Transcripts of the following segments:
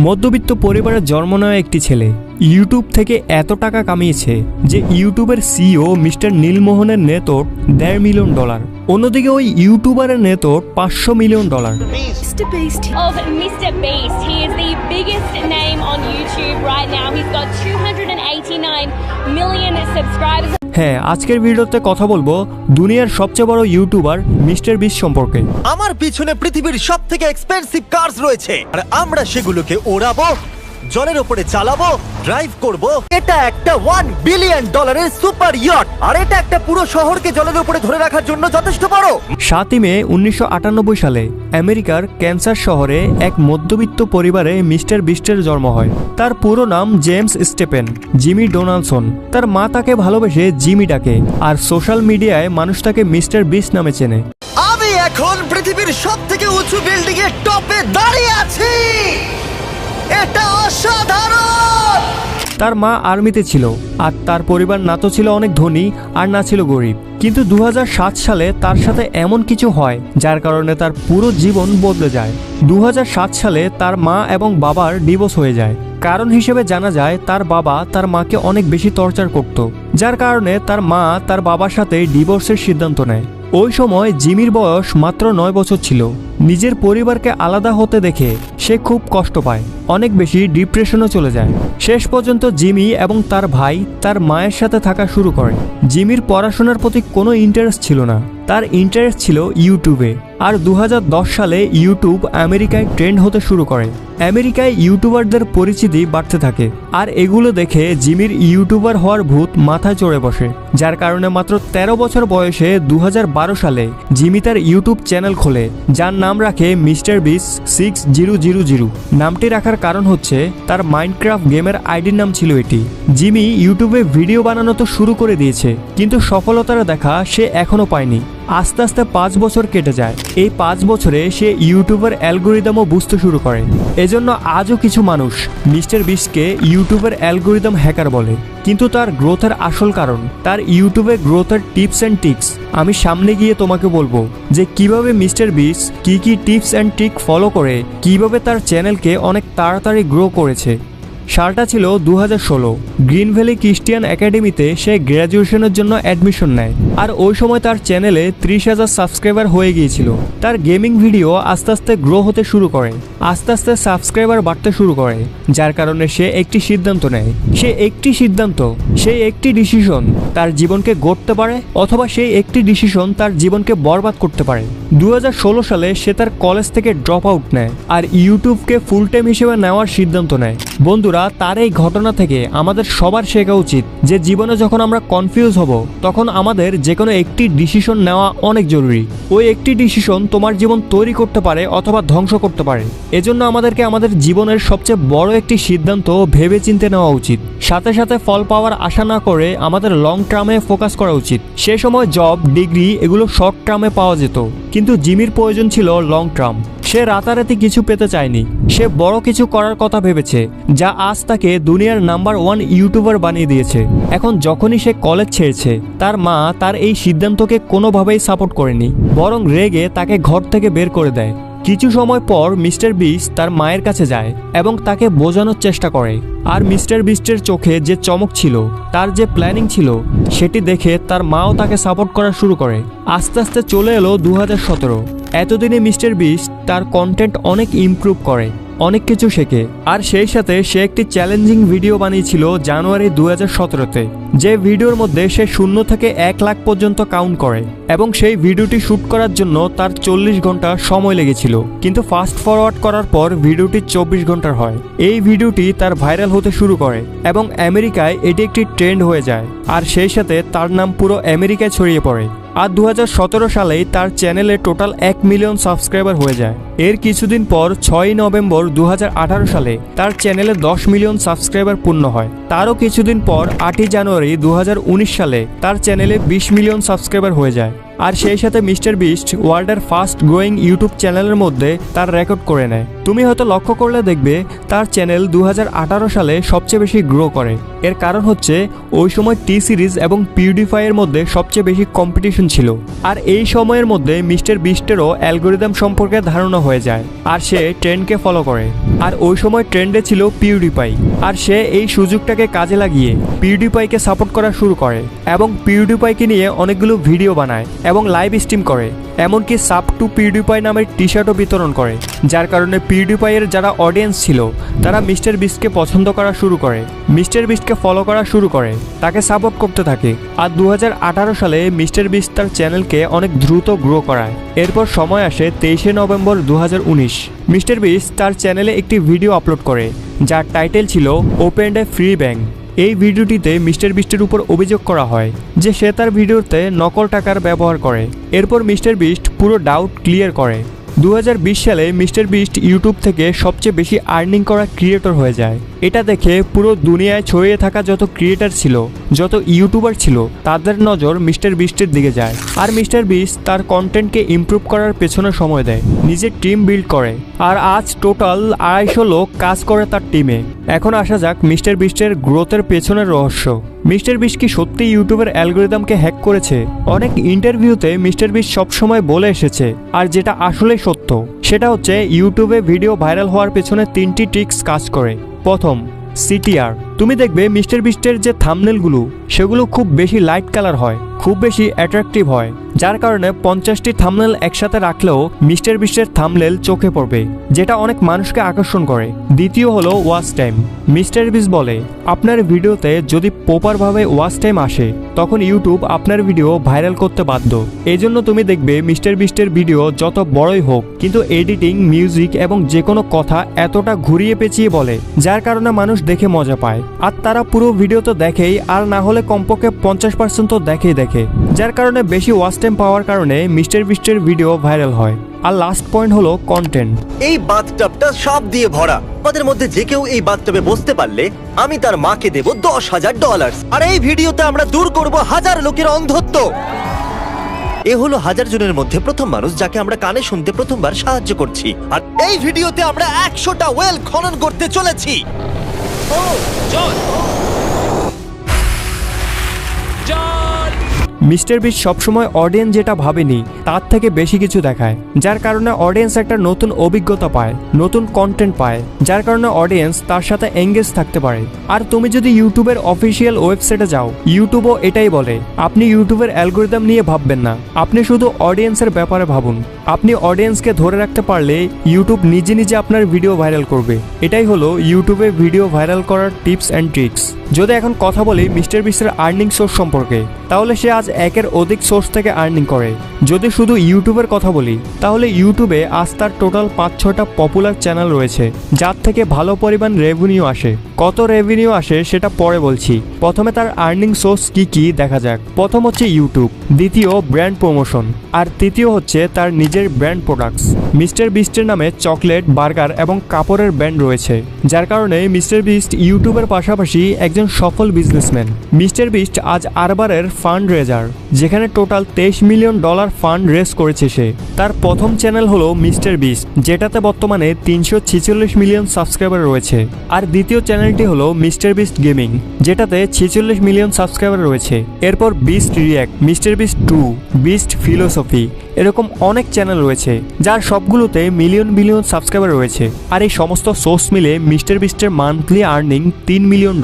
মধ্যবিত্ত পরিবারে জন্ম নেওয়া একটি ছেলে ইউটিউব থেকে এত টাকা কামিয়েছে যে ইউটিউবের সিইও মিস্টার নীলমোহনের নেতোট $1.5 মিলিয়ন। অন্যদিকে ওই ইউটিউবারের নেতোট $500 million. Mr. Beast. Of Mr. Beast. He is the biggest name on YouTube right now. He's got 289 million subscribers. হ্যাঁ, আজকের ভিডিওতে কথা বলবো দুনিয়ার সবচেয়ে বড় ইউটিউবার মিস্টার বিস্ট সম্পর্কে। আমার পিছনে পৃথিবীর সবথেকে এক্সপেন্সিভ কার্স রয়েছে আর আমরা সেগুলোকে ওড়াবো, জলের উপরে চালাবো, ড্রাইভ করব। এটা একটা $1 বিলিয়ন সুপার ইয়ট আর এটা একটা পুরো শহরকে জলের উপরে ধরে রাখার জন্য যথেষ্ট বড়। 7 মে 1998 সালে আমেরিকার ক্যান্সাস শহরে এক মধ্যবিত্ত পরিবারে মিস্টার বিস্টের জন্ম হয়। তার পুরো নাম জেমস স্টেপেন জিমি ডোনাল্ডসন। তার মা তাকে ভালোবেসে জিমি ডাকে আর সোশ্যাল মিডিয়ায় মানুষ তাকে মিস্টার বিস্ট নামে চেনে। আমি এখন পৃথিবীর সবথেকে উঁচু বিল্ডিং এর টপে দাঁড়িয়ে আছি। এটা অসাধারণ। তার মা আর্মিতে ছিল আর তার পরিবার না তো ছিল অনেক ধনী আর না ছিল গরিব। কিন্তু 2007 সালে তার সাথে এমন কিছু হয় যার কারণে তার পুরো জীবন বদলে যায়। 2007 সালে তার মা এবং বাবার ডিভোর্স হয়ে যায়। কারণ হিসেবে জানা যায় তার বাবা তার মাকে অনেক বেশি টর্চার করত, যার কারণে তার মা তার বাবার সাথে ডিভোর্সের সিদ্ধান্ত নেয়। ওই সময় জিমির বয়স মাত্র 9 বছর ছিল। নিজের পরিবারকে আলাদা হতে দেখে সে খুব কষ্ট পায়, অনেক বেশি ডিপ্রেশনে চলে যায়। শেষ পর্যন্ত জিমি এবং তার ভাই তার মায়ের সাথে থাকা শুরু করে। জিমির পড়াশোনার প্রতি কোনো ইন্টারেস্ট ছিল না, তার ইন্টারেস্ট ছিল ইউটিউবে। আর 2010 সালে ইউটিউব আমেরিকায় ট্রেন্ড হতে শুরু করে। আমেরিকায় ইউটিউবারদের পরিচিতি বাড়তে থাকে আর এগুলো দেখে জিমির ইউটিউবার হওয়ার ভূত মাথায় চড়ে বসে, যার কারণে মাত্র 13 বছর বয়সে 2012 সালে জিমি তার ইউটিউব চ্যানেল খোলে, যার নাম রাখে মিস্টার বিস্ট 6000। নামটি রাখার কারণ হচ্ছে তার মাইনক্রাফট গেমের আইডির নাম ছিল এটি। জিমি ইউটিউবে ভিডিও বানানো তো শুরু করে দিয়েছে, কিন্তু সফলতার দেখা সে এখনো পায়নি। আস্তে আস্তে 5 বছর কেটে যায়। এই 5 বছরে সে ইউটিউবের অ্যালগোরিদমও বুঝতে শুরু করে। এজন্য আজও কিছু মানুষ মিস্টার বিস্টকে ইউটিউবের অ্যালগোরিদম হ্যাকার বলে। কিন্তু তার গ্রোথের আসল কারণ তার ইউটিউবে গ্রোথের টিপস অ্যান্ড ট্রিক্স। আমি সামনে গিয়ে তোমাকে বলবো যে কিভাবে মিস্টার বিস্ট কি টিপস অ্যান্ড ট্রিক ফলো করে কিভাবে তার চ্যানেলকে অনেক তাড়াতাড়ি গ্রো করেছে। সালটা ছিল 2016। গ্রিন ভ্যালি ক্রিশ্চিয়ান একাডেমিতে সে গ্র্যাজুয়েশনের জন্য অ্যাডমিশন নেয়। আর ওই সময় তার চ্যানেলে 30,000 সাবস্ক্রাইবার হয়ে গিয়েছিল। তার গেমিং ভিডিও আস্তে আস্তে গ্রো হতে শুরু করে, আস্তে আস্তে সাবস্ক্রাইবার বাড়তে শুরু করে, যার কারণে সে একটি সিদ্ধান্ত নেয়। সেই একটি ডিসিশন তার জীবনকে গড়তে পারে অথবা সেই একটি ডিসিশন তার জীবনকে বরবাদ করতে পারে। 2016 সালে সে তার কলেজ থেকে ড্রপ আউট নেয় আর ইউটিউবকে ফুল টাইম হিসেবে নেওয়ার সিদ্ধান্ত নেয়। বন্ধুরা, তার এই ঘটনা থেকে আমাদের সবার শেখা উচিত যে জীবনে যখন আমরা কনফিউজ হব তখন আমাদের যে কোনো একটি ডিসিশন নেওয়া অনেক জরুরি। ওই একটি ডিসিশন তোমার জীবন তৈরি করতে পারে অথবা ধ্বংস করতে পারে। এজন্য আমাদেরকে আমাদের জীবনের সবচেয়ে বড় একটি সিদ্ধান্ত ভেবে চিন্তে নেওয়া উচিত। সাথে সাথে ফল পাওয়ার আশা না করে আমাদের লং টার্মে ফোকাস করা উচিত। সে সময় জব, ডিগ্রি এগুলো শর্ট টার্মে পাওয়া যেত, কিন্তু জিমির প্রয়োজন ছিল লং টার্ম। সে রাতারাতি কিছু পেতে চায়নি, সে বড় কিছু করার কথা ভেবেছে যা আজ তাকে দুনিয়ার নাম্বার 1 ইউটিউবার বানিয়ে দিয়েছে। এখন যখনই সে কলেজ ছেড়েছে তার মা তার এই সিদ্ধান্তকে কোনোভাবেই সাপোর্ট করেনি, বরং রেগে তাকে ঘর থেকে বের করে দেয়। কিছু সময় পর মিস্টার বিস্ট তার মায়ের কাছে যায় এবং তাকে বোঝানোর চেষ্টা করে। আর মিস্টার বিস্টের চোখে যে চমক ছিল, তার যে প্ল্যানিং ছিল, সেটি দেখে তার মাও তাকে সাপোর্ট করা শুরু করে। আস্তে আস্তে চলে এলো 2017। এতদিনে মিস্টার বিস্ট তার কন্টেন্ট অনেক ইমপ্রুভ করে, অনেক কিছু শেখে। আর সেই সাথে সে একটি চ্যালেঞ্জিং ভিডিও বানিয়েছিল জানুয়ারি 2017-তে, যে ভিডিওর মধ্যে সে 0 থেকে 1 লাখ পর্যন্ত কাউন্ট করে এবং সেই ভিডিওটি শুট করার জন্য তার 40 ঘন্টা সময় লেগেছিল। কিন্তু ফাস্ট ফরওয়ার্ড করার পর ভিডিওটি 24 ঘন্টার হয়। এই ভিডিওটি তার ভাইরাল হতে শুরু করে এবং আমেরিকায় এটি একটি ট্রেন্ড হয়ে যায়। আর সেই সাথে তার নাম পুরো আমেরিকায় ছড়িয়ে পড়ে। আর 2017 সালেই তার চ্যানেলে টোটাল 1 মিলিয়ন সাবস্ক্রাইবার হয়ে যায়। এর কিছুদিন পর 6 নভেম্বর 2018 সালে তার চ্যানেলে 10 মিলিয়ন সাবস্ক্রাইবার পূর্ণ হয়। তারও কিছুদিন পর 8 জানুয়ারি 2019 সালে তার চ্যানেলে 20 মিলিয়ন সাবস্ক্রাইবার হয়ে যায়। আর সেই সাথে মিস্টার বিস্ট ওয়ার্ল্ডের ফাস্ট গ্রোয়িং ইউটিউব চ্যানেলের মধ্যে তার রেকর্ড করে নেয়। তুমি হয়তো লক্ষ্য করলে দেখবে তার চ্যানেল 2018 সালে সবচেয়ে বেশি গ্রো করে। এর কারণ হচ্ছে ওই সময় টি সিরিজ এবং পিউডিফাই এর মধ্যে সবচেয়ে বেশি কম্পিটিশন ছিল। আর এই সময়ের মধ্যে মিস্টার বিস্টেরও অ্যালগোরিদম সম্পর্কে ধারণা হয়ে যায় আর সে ট্রেন্ডকে ফলো করে। আর ওই সময় ট্রেন্ডে ছিল পিউডিপাই, আর সে এই সুযোগটাকে কাজে লাগিয়ে পিউডিপাইকে সাপোর্ট করা শুরু করে এবং পিউডিপাইকে নিয়ে অনেকগুলো ভিডিও বানায় এবং লাইভ স্ট্রিম করে, এমনকি সাব টু পিউডিপাই নামের টি শার্টও বিতরণ করে, যার কারণে পিউডিপাইয়ের যারা অডিয়েন্স ছিল তারা মিস্টার বিস্টকে পছন্দ করা শুরু করে, মিস্টার বিস্টকে ফলো করা শুরু করে, তাকে সাপোর্ট করতে থাকে। আর 2018 সালে মিস্টার বিস্ট তার চ্যানেলকে অনেক দ্রুত গ্রো করায়। এরপর সময় আসে 23শে নভেম্বর 2019। মিস্টার বিস্ট তার চ্যানেলে একটি ভিডিও আপলোড করে যার টাইটেল ছিল ওপেন এ ফ্রি ব্যাংক। এই ভিডিওটিতে মিস্টার বিস্টের উপর অভিযোগ করা হয় যে সে তার ভিডিওতে নকল টাকার ব্যবহার করে। এরপর মিস্টার বিস্ট পুরো ডাউট ক্লিয়ার করে। 2020 সালে মিস্টার বিস্ট ইউটিউব থেকে সবচেয়ে বেশি আর্নিং করা ক্রিয়েটর হয়ে যায়। এটা দেখে পুরো দুনিয়ায় ছড়িয়ে থাকা যত ক্রিয়েটর ছিল, যত ইউটিউবার ছিল, তাদের নজর মিস্টার বিস্টের দিকে যায়। আর মিস্টার বিস্ট তার কন্টেন্টকে ইমপ্রুভ করার পেছনে সময় দেয়, নিজের টিম বিল্ড করে। আর আজ টোটাল 250 লোক কাজ করে তার টিমে। এখন আসা যাক মিস্টার বিস্টের গ্রোথের পেছনের রহস্য। মিস্টার বিস্ট কি সত্যি ইউটিউবের অ্যালগরিদমকে হ্যাক করেছে? অনেক ইন্টারভিউতে মিস্টার বিস্ট সবসময় বলে এসেছে, আর যেটা আসলেই সত্য সেটা হচ্ছে ইউটিউবে ভিডিও ভাইরাল হওয়ার পেছনে 3টি ট্রিক্স কাজ করে। প্রথম, সিটিআর। তুমি দেখবে মিস্টার বিস্টের যে থাম্বনেলগুলো সেগুলো খুব বেশি লাইট কালার হয়, খুব বেশি অ্যাট্রাকটিভ হয়, যার কারণে 50টি থাম্বনেল একসাথে রাখলেও মিস্টার বিস্টের থাম্বনেল চোখে পড়বে, যেটা অনেক মানুষকে আকর্ষণ করে। দ্বিতীয় হলো ওয়াচ টাইম। মিস্টার বিস্ট বলে আপনার ভিডিওতে যদি প্রপারভাবে ওয়াচ টাইম আসে তখন ইউটিউব আপনার ভিডিও ভাইরাল করতে বাধ্য। এই জন্য তুমি দেখবে মিস্টার বিস্টের ভিডিও যত বড়ই হোক কিন্তু এডিটিং, মিউজিক এবং যে কোনো কথা এতটা ঘুরিয়ে পেঁচিয়ে বলে, যার কারণে মানুষ দেখে মজা পায়। আর তারা পুরো ভিডিও তো দেখেই, আর না হলে কমপক্ষে 50% তো দেখে, যার কারণে বেশি ওয়াচ টাইম পাওয়ার কারণে মিস্টার বিস্টের ভিডিও ভাইরাল হয়। আর লাস্ট পয়েন্ট হলো কন্টেন্ট। এই বাথটাবটা সাপ দিয়ে ভরা। আমাদের মধ্যে যে কেউ এই বাথটাবে বসতে পারলে আমি তার মাকে দেব $10,000। আর এই ভিডিওতে আমরা দূর করব 1000 লোকের অন্ধত্ব। এ হলো 1000 জনের মধ্যে প্রথম মানুষ যাকে আমরা কানে শুনতে প্রথমবার সাহায্য করছি। আর এই ভিডিওতে আমরা 100টা ওয়েল খনন করতে চলেছি। মিস্টার বিস্ট সবসময় অডিয়েন্স যেটা ভাবেনি তার থেকে বেশি কিছু দেখায়, যার কারণে অডিয়েন্স একটা নতুন অভিজ্ঞতা পায়, নতুন কন্টেন্ট পায়, যার কারণে অডিয়েন্স তার সাথে এঙ্গেজ থাকতে পারে। আর তুমি যদি ইউটিউবের অফিসিয়াল ওয়েবসাইটে যাও, ইউটিউবও এটাই বলে আপনি ইউটিউবের অ্যালগরিদম নিয়ে ভাববেন না, আপনি শুধু অডিয়েন্সের ব্যাপারে ভাবুন। আপনি অডিয়েন্সকে ধরে রাখতে পারলে ইউটিউব নিজে নিজে আপনার ভিডিও ভাইরাল করবে। এটাই হলো ইউটিউবে ভিডিও ভাইরাল করার টিপস অ্যান্ড ট্রিক্স। যদি এখন কথা বলি মিস্টার বিস্টের আর্নিং সোর্স সম্পর্কে, তাহলে সে আজ 1-এর অধিক সোর্স থেকে আর্নিং করে। যদি শুধু ইউটিউবের কথা বলি তাহলে ইউটিউবে আজ তার টোটাল 5-6টা পপুলার চ্যানেল রয়েছে, যার থেকে ভালো পরিমাণ রেভিনিউ আসে। কত রেভিনিউ আসে সেটা পরে বলছি, প্রথমে তার আর্নিং সোর্স কি কি দেখা যাক। প্রথম হচ্ছে ইউটিউব, দ্বিতীয় ব্র্যান্ড প্রমোশন, আর তৃতীয় হচ্ছে তার নিজের ব্র্যান্ড প্রোডাক্টস। মিস্টার বিস্টের নামে চকলেট, বার্গার এবং কাপড়ের ব্র্যান্ড রয়েছে, যার কারণে মিস্টার বিস্ট ইউটিউবের পাশাপাশি একজন সফল বিজনেসম্যান। মিস্টার বিস্ট আজ আরবারের ফান্ড রেজার, যেখানে টোটাল $23 মিলিয়ন ফান্ড রেজ করেছে সে। তার প্রথম চ্যানেল হলো মিস্টার বিস্ট, যেটাতে বর্তমানে 346 মিলিয়ন সাবস্ক্রাইবার রয়েছে। আর দ্বিতীয় চ্যানেলটি হলো মিস্টার বিস্ট গেমিং, যেটাতে 46 মিলিয়ন সাবস্ক্রাইবার রয়েছে। এরপর beast react, mister beast 2, beast philosophy, এরকম অনেক চ্যানেল রয়েছে যার সবগুলোতে মিলিয়ন সাবস্ক্রাইবার রয়েছে। আর এই সমস্ত সোর্স মিলে মিস্টার বিস্টের মান্থলি আর্নিং $3 মিলিয়ন।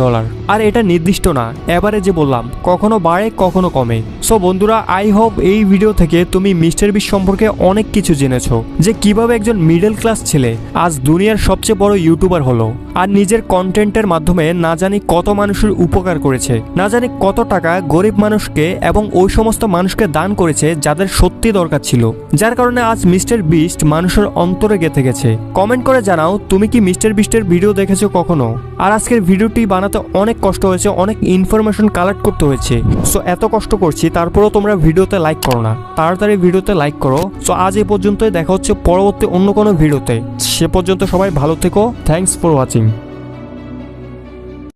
আর এটা নির্দিষ্ট না, এভারেজে বললাম, কখনো বাড়ে কখনো কমে। সো বন্ধুরা, আই হোপ এই ভিডিও থেকে তুমি মিস্টার বিস্ট সম্পর্কে অনেক কিছু জেনেছো, যে কিভাবে একজন মিডল ক্লাস ছেলে আজ দুনিয়ার সবচেয়ে বড় ইউটিউবার হলো, আর নিজের কন্টেন্টের মাধ্যমে না জানি কত মানুষের উপকার করেছে, না জানি কত টাকা গরিব মানুষকে এবং ওই সমস্ত মানুষকে দান করেছে যাদের সত্যি দরকার ছিল, যার কারণে আজ মিস্টার বিস্ট মানুষের অন্তরে গেঁথে গেছে। কমেন্ট করে জানাও তুমি কি মিস্টার বিস্টের ভিডিও দেখেছো কখনো। আর আজকের ভিডিওটি বানাতে অনেক কষ্ট হয়েছে, অনেক ইনফরমেশন কালেক্ট করতে হয়েছে। সো এত কষ্ট করছি তারপরেও তোমরা ভিডিওতে লাইক করো না, তাড়াতাড়ি ভিডিওতে লাইক করো। সো আজ এই পর্যন্তই, দেখা হচ্ছে পরবর্তী অন্য কোনো ভিডিওতে। সে পর্যন্ত সবাই ভালো থেকো। Thanks for watching.